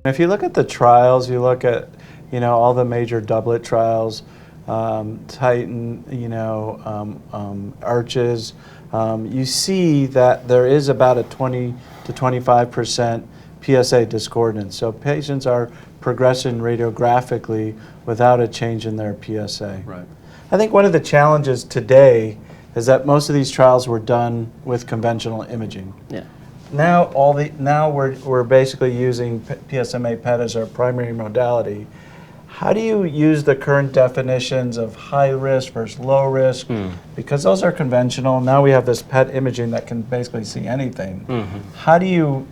If you look at the trials, you look at, all the major doublet trials, Titan, Arches, you see that there is about a 20 to 25% PSA discordance. So patients are progressing radiographically without a change in their PSA. Right. I think one of the challenges today is that most of these trials were done with conventional imaging. Yeah. Now we're basically using PSMA PET as our primary modality. How do you use the current definitions of high risk versus low risk? Because those are conventional. Now we have this PET imaging that can basically see anything. How do you,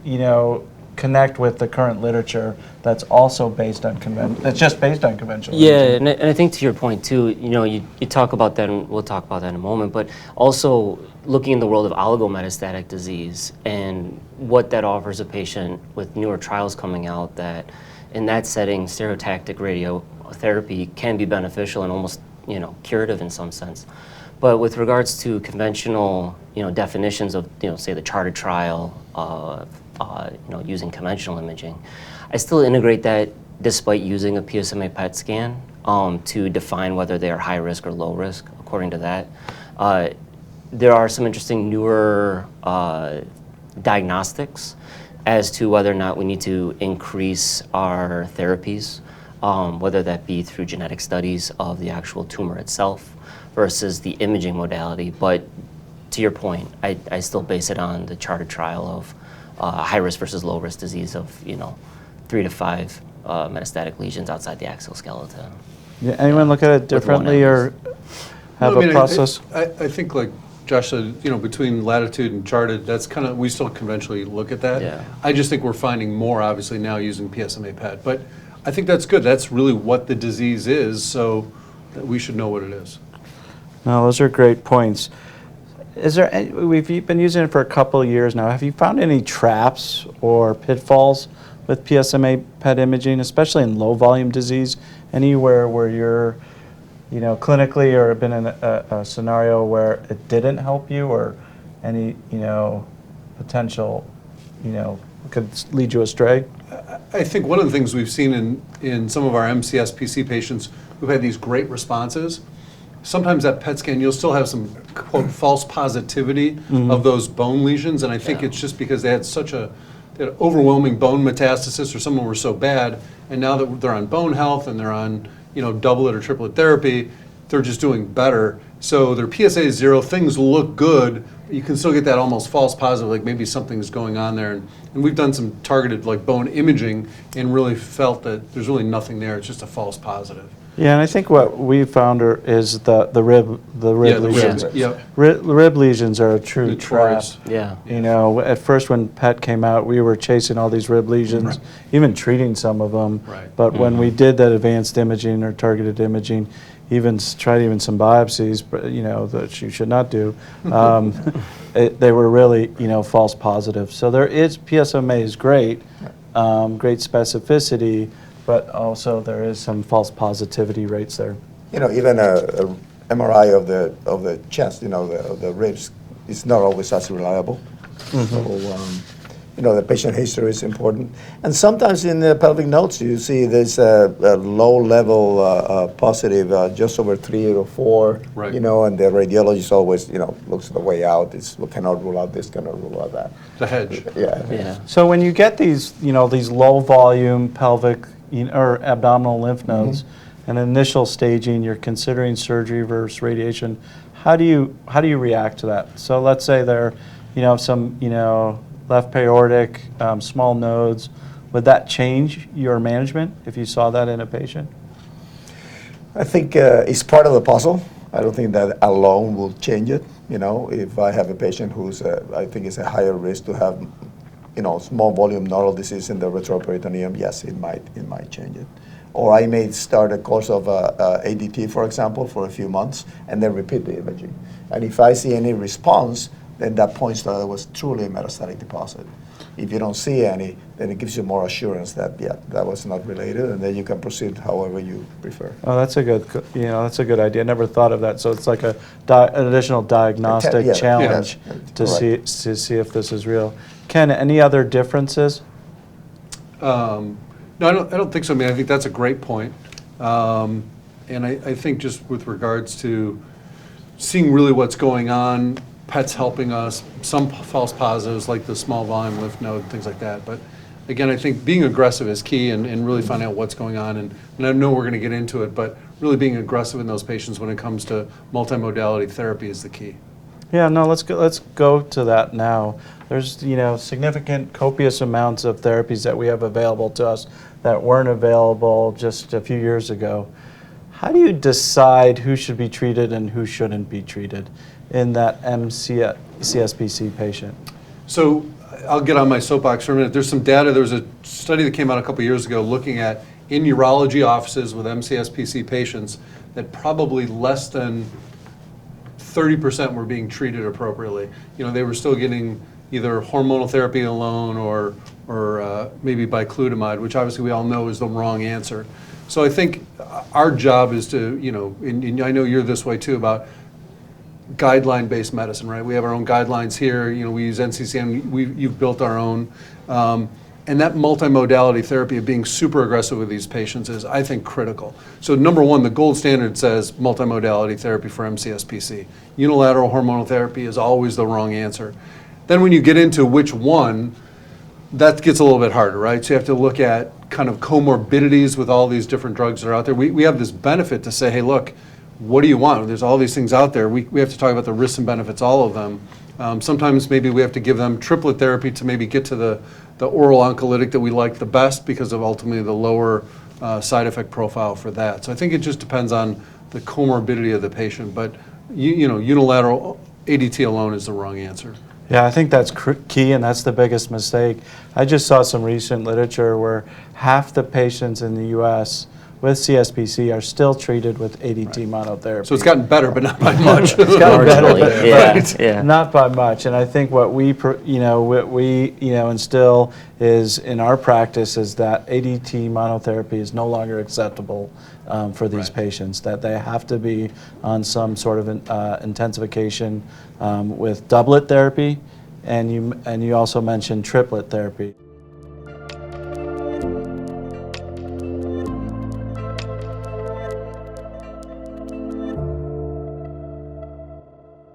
connect with the current literature that's also based on that's just based on conventional imaging? And I think to your point too, you talk about that, and we'll talk about that in a moment, but also looking in the world of oligometastatic disease and what that offers a patient with newer trials coming out, that in that setting, stereotactic radiotherapy can be beneficial and almost, curative in some sense. But with regards to conventional, definitions of, say the CHARTED trial, using conventional imaging, I still integrate that despite using a PSMA PET scan to define whether they are high risk or low risk. According to that, there are some interesting newer diagnostics as to whether or not we need to increase our therapies, whether that be through genetic studies of the actual tumor itself versus the imaging modality. But to your point, I still base it on the CHARTED trial of high risk versus low risk disease of 3 to 5 metastatic lesions outside the axial skeleton. Yeah, anyone look at it differently or have a process? I think like Josh said, between Latitude and Charted, that's kind of, we still conventionally look at that. Yeah. I just think we're finding more obviously now using PSMA PET, but I think that's good. That's really what the disease is, so that we should know what it is. No, those are great points. We've been using it for a couple of years now. Have you found any traps or pitfalls with PSMA PET imaging, especially in low volume disease? Anywhere where you're, clinically or been in a scenario where it didn't help you, or any, potential, could lead you astray? I think one of the things we've seen in some of our mCSPC patients who've had these great responses, sometimes that PET scan, you'll still have some, quote, false positivity of those bone lesions, and I think it's just because they had such they had overwhelming bone metastasis, or some of them were so bad, and now that they're on bone health and they're on, doublet or triplet therapy, they're just doing better. So their PSA is 0, things look good, but you can still get that almost false positive, like maybe something's going on there. And we've done some targeted like bone imaging and really felt that there's really nothing there, it's just a false positive. Yeah, and I think what we found is the rib lesions. Rib lesions are a true trap. Yeah. At first when PET came out, we were chasing all these rib lesions, even treating some of them. Right. But when we did that advanced imaging or targeted imaging, tried some biopsies, that you should not do. They were really, false positives. So PSMA is great, great specificity, but also there is some false positivity rates there. Even a MRI of the chest, the ribs, is not always as reliable. So, the patient history is important. And sometimes in the pelvic nodes, you see there's a low level positive, just over 3 or 4, right. And the radiologist always, looks the way out. We cannot rule out this, cannot rule out that. The hedge. Yeah. So when you get these, these low volume pelvic or abdominal lymph nodes, and initial staging, you're considering surgery versus radiation. How do you react to that? So let's say they're, some, left aortic, small nodes. Would that change your management if you saw that in a patient? I think it's part of the puzzle. I don't think that alone will change it. If I have a patient who's, I think it's a higher risk to have, small volume nodal disease in the retroperitoneum, yes, it might change it. Or I may start a course of ADT, for example, for a few months, and then repeat the imaging. And if I see any response, then that points that it was truly a metastatic deposit. If you don't see any, then it gives you more assurance that, that was not related, and then you can proceed however you prefer. Oh, that's a good idea. I never thought of that. So it's like an additional diagnostic challenge to see if this is real. Ken, any other differences? No, I don't think so. I mean, I think that's a great point. And I think just with regards to seeing really what's going on, PET's helping us, some false positives like the small volume lymph node, things like that. But again, I think being aggressive is key and really finding out what's going on. And I know we're going to get into it, but really being aggressive in those patients when it comes to multimodality therapy is the key. Yeah, no, let's go to that now. There's, significant copious amounts of therapies that we have available to us that weren't available just a few years ago. How do you decide who should be treated and who shouldn't be treated in that mCSPC patient? So I'll get on my soapbox for a minute. There's some data. There was a study that came out a couple years ago looking at in urology offices with mCSPC patients that probably less than 30% were being treated appropriately. They were still getting either hormonal therapy alone or maybe bicalutamide, which obviously we all know is the wrong answer. So I think our job is to, and I know you're this way too, about guideline-based medicine, right? We have our own guidelines here. We use NCCN. You've built our own. And that multimodality therapy of being super aggressive with these patients is, I think, critical. So number one, the gold standard says multimodality therapy for mCSPC. Unilateral hormonal therapy is always the wrong answer. Then when you get into which one, that gets a little bit harder, right? So you have to look at kind of comorbidities with all these different drugs that are out there. We have this benefit to say, hey, look, what do you want? There's all these things out there. We have to talk about the risks and benefits, all of them. Sometimes maybe we have to give them triplet therapy to maybe get to the oral oncolytic that we like the best because of ultimately the lower side effect profile for that. So I think it just depends on the comorbidity of the patient. But unilateral ADT alone is the wrong answer. Yeah, I think that's key, and that's the biggest mistake. I just saw some recent literature where half the patients in the U.S. with CSPC are still treated with ADT monotherapy. So it's gotten better, but not by much. It's gotten better, Yeah. not by much. And I think what we instill is in our practice is that ADT monotherapy is no longer acceptable for these patients. That they have to be on some sort of intensification with doublet therapy, and you also mentioned triplet therapy.